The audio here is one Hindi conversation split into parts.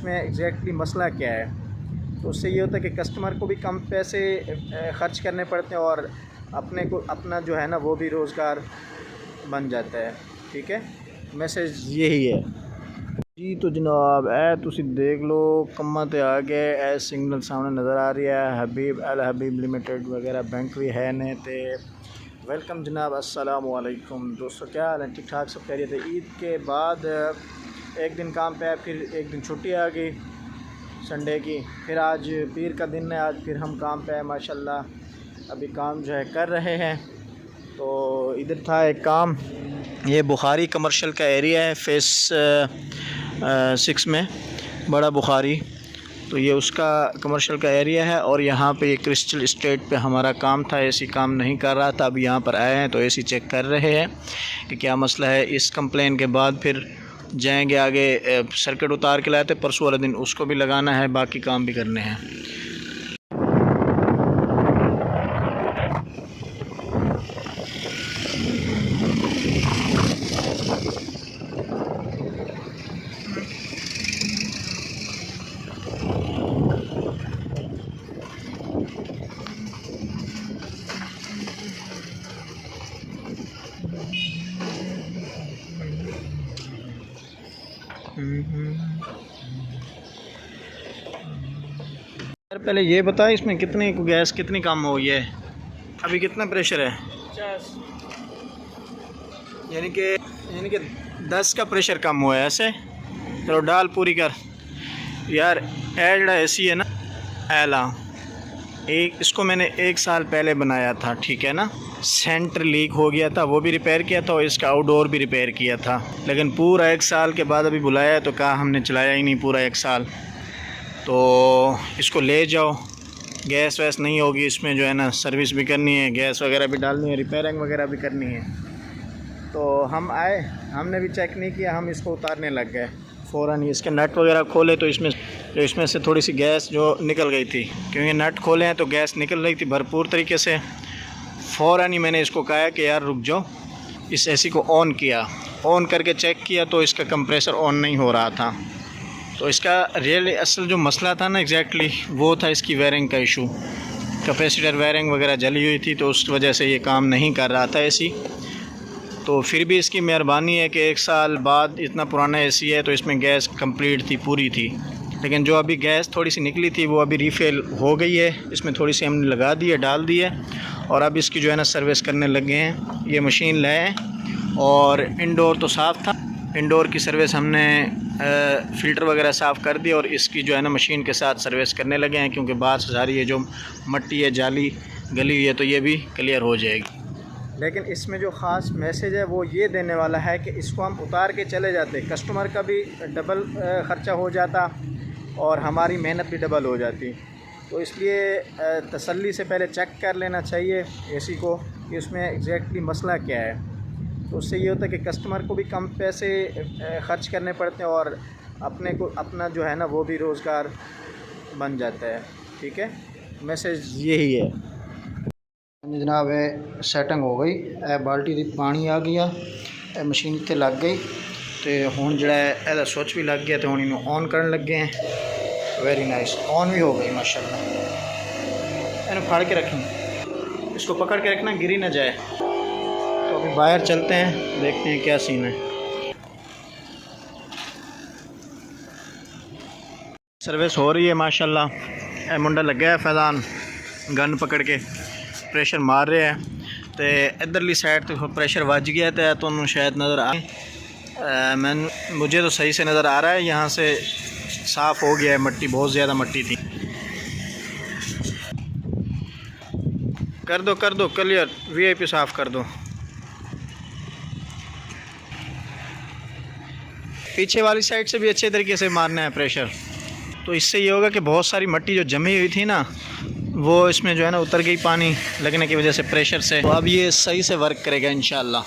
इसमें एग्जैक्टली मसला क्या है। तो उससे ये होता है कि कस्टमर को भी कम पैसे ख़र्च करने पड़ते हैं और अपने को अपना जो है ना वो भी रोज़गार बन जाता है। ठीक है, मैसेज यही है जी। तो जनाब तुसी देख लो कम्मा ते आ गए, ए सिग्नल सामने नज़र आ रही है, हबीब अल हबीब लिमिटेड वगैरह बैंक भी है ने। ते वेलकम जनाब, अस्सलाम वालेकुम दोस्तों, क्या हाल है? ठीक ठाक सब कह रही थे। ईद के बाद एक दिन काम पे है, फिर एक दिन छुट्टी आ गई संडे की, फिर आज पीर का दिन है, आज फिर हम काम पे है माशाल्लाह। अभी काम जो है कर रहे हैं। तो इधर था एक काम, ये बुखारी कमर्शियल का एरिया है फेस 6 में, बड़ा बुखारी। तो ये उसका कमर्शियल का एरिया है और यहाँ पे ये क्रिस्टल स्टेट पे हमारा काम था। एसी काम नहीं कर रहा था, अभी यहाँ पर आए हैं तो एसी चेक कर रहे हैं कि क्या मसला है। इस कंप्लेन के बाद फिर जाएंगे आगे, सर्किट उतार के लाए थे परसों वाले दिन, उसको भी लगाना है, बाकी काम भी करने हैं। यार पहले ये बता, इसमें कितनी गैस कितनी कम हो गई है? अभी कितना प्रेशर है? 50। यानी कि 10 का प्रेशर कम हुआ है ऐसे। चलो डाल पूरी कर यार। एड़ा एसी है ना एला, इसको मैंने 1 साल पहले बनाया था, ठीक है ना। सेंटर लीक हो गया था, वो भी रिपेयर किया था और इसका आउटडोर भी रिपेयर किया था। लेकिन पूरा 1 साल के बाद अभी बुलाया तो कहा हमने चलाया ही नहीं पूरा 1 साल। तो इसको ले जाओ, गैस वैस नहीं होगी इसमें, जो है ना सर्विस भी करनी है, गैस वगैरह भी डालनी है, रिपेयरिंग वगैरह भी करनी है। तो हम आए, हमने भी चेक नहीं किया, हम इसको उतारने लग गए फ़ौरन। इसके नट वगैरह खोले तो इसमें से थोड़ी सी गैस जो निकल गई थी, क्योंकि नट खोले हैं तो गैस निकल रही थी भरपूर तरीके से। फ़ौरन ही मैंने इसको कहा कि यार रुक जाओ, इस एसी को ऑन किया, ऑन करके चेक किया तो इसका कंप्रेसर ऑन नहीं हो रहा था। तो इसका रियल असल जो मसला था ना एग्जैक्टली वो था इसकी वायरिंग का इशू। कैपेसिटर वायरिंग वगैरह जली हुई थी तो उस वजह से ये काम नहीं कर रहा था एसी। तो फिर भी इसकी मेहरबानी है कि 1 साल बाद इतना पुराना एसी है तो इसमें गैस कंप्लीट थी, पूरी थी। लेकिन जो अभी गैस थोड़ी सी निकली थी वो अभी रीफ़िल हो गई है, इसमें थोड़ी सी हमने लगा दी है, डाल दी है और अब इसकी जो है ना सर्विस करने लगे हैं। ये मशीन लाए और इंडोर तो साफ़ था, इंडोर की सर्विस हमने फ़िल्टर वगैरह साफ़ कर दिया और इसकी जो है ना मशीन के साथ सर्विस करने लगे हैं, क्योंकि बाहर से सारी ये जो मट्टी है जाली गली हुई है तो ये भी क्लियर हो जाएगी। लेकिन इसमें जो ख़ास मैसेज है वो ये देने वाला है कि इसको हम उतार के चले जाते, कस्टमर का भी डबल ख़र्चा हो जाता और हमारी मेहनत भी डबल हो जाती। तो इसलिए तसल्ली से पहले चेक कर लेना चाहिए एसी को कि उसमें एग्जैक्टली मसला क्या है। तो उससे ये होता है कि कस्टमर को भी कम पैसे ख़र्च करने पड़ते हैं और अपने को अपना जो है ना वो भी रोज़गार बन जाता है। ठीक है, मैसेज यही है जनाब। सैटिंग हो गई, बाल्टी दी पानी आ गया, मशीन ते लग गई तो हुण जिहड़ा एदा स्विच भी लग गया तो हुण इनू ऑन करन लगे हैं। वेरी नाइस, ऑन भी हो गई माशाल्लाह। इन्हू फाड़ के रखें, इसको पकड़ के रखना गिरी ना जाए। तो अभी बाहर चलते हैं, देखते हैं क्या सीन है। सर्विस हो रही है माशाल्लाह। मुंडा लगा है फैज़ान, गन पकड़ के प्रेशर मार रहे हैं। तो इधरली साइड तो प्रेशर वज गया तो तुहानू शायद नज़र आ, मुझे तो सही से नज़र आ रहा है। यहाँ से साफ़ हो गया है, मट्टी बहुत ज़्यादा मट्टी थी। कर दो क्लियर, वीआईपी साफ़ कर दो। पीछे वाली साइड से भी अच्छे तरीके से मारना है प्रेशर। तो इससे ये होगा कि बहुत सारी मट्टी जो जमी हुई थी ना वो इसमें जो है ना उतर गई पानी लगने की वजह से, प्रेशर से। तो अब ये सही से वर्क करेगा इंशाल्लाह।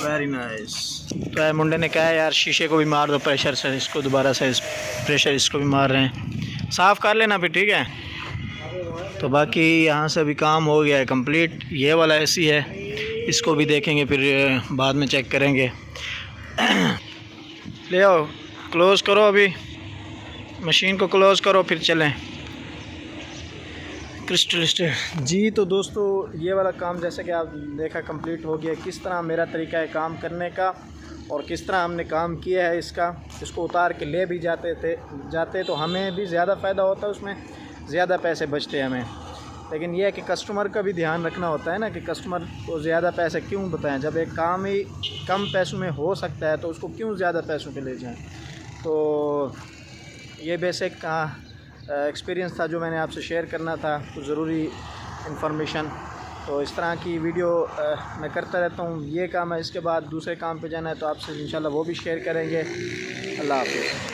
Very nice. तो मुंडे ने कहा यार शीशे को भी मार दो प्रेशर से, इसको दोबारा से प्रेशर इसको भी मार रहे हैं, साफ़ कर लेना फिर, ठीक है। तो बाकी यहाँ से अभी काम हो गया है कंप्लीट। ये वाला एसी है, इसको भी देखेंगे फिर बाद में चेक करेंगे। ले आओ, क्लोज़ करो, अभी मशीन को क्लोज़ करो फिर चलें। क्रिस्टल स्टील जी। तो दोस्तों ये वाला काम जैसे कि आप देखा कंप्लीट हो गया। किस तरह मेरा तरीका है काम करने का और किस तरह हमने काम किया है इसको उतार के ले भी जाते तो हमें भी ज़्यादा फ़ायदा होता है, उसमें ज़्यादा पैसे बचते हैं हमें। लेकिन यह है कि कस्टमर का भी ध्यान रखना होता है ना, कि कस्टमर को ज़्यादा पैसे क्यों बताएं, जब एक काम ही कम पैसों में हो सकता है तो उसको क्यों ज़्यादा पैसों पे ले जाएं। तो ये बेसिक एक्सपीरियंस था जो मैंने आपसे शेयर करना था, कुछ ज़रूरी इन्फॉर्मेशन। तो इस तरह की वीडियो मैं करता रहता हूँ। ये काम है, इसके बाद दूसरे काम पे जाना है तो आपसे इंशाल्लाह वो भी शेयर करेंगे। अल्लाह हाफ़िज़।